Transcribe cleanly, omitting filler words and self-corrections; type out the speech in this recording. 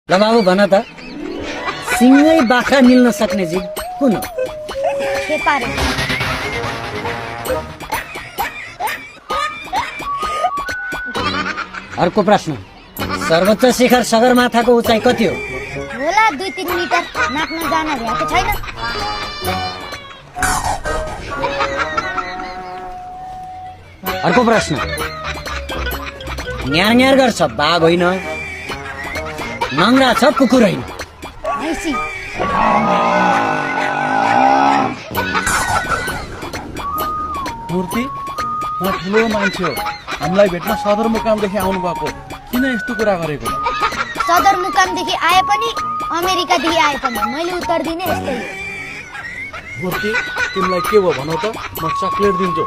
ल बाबु भन त सिंगै बाख्रा मिल्न सक्ने जीव कुन हो? छेपारे। अर्को प्रश्न, सर्वोच्च शिखर सगरमाथाको उचाइ कति हो? होला 2-3 मिटर। नाच्न जान भ्याएको छैन। अर्को प्रश्न, न्यार न्यार गर्छ बाघ होइन, नङ्ग्रा छ कुकुर होइन। भैँसी। मूर्ति म ठुलो मान्छे हो, हामीलाई भेट्न सदरमुकामदेखि आउनु भएको, किन यस्तो कुरा गरेको? सदरमुकामदेखि आए पनि अमेरिकादेखि आए पनि मैले उत्तर दिने यस्तै हो। मूर्ति तिमीलाई के भयो भनौ त, म चक्लेट दिन्छु।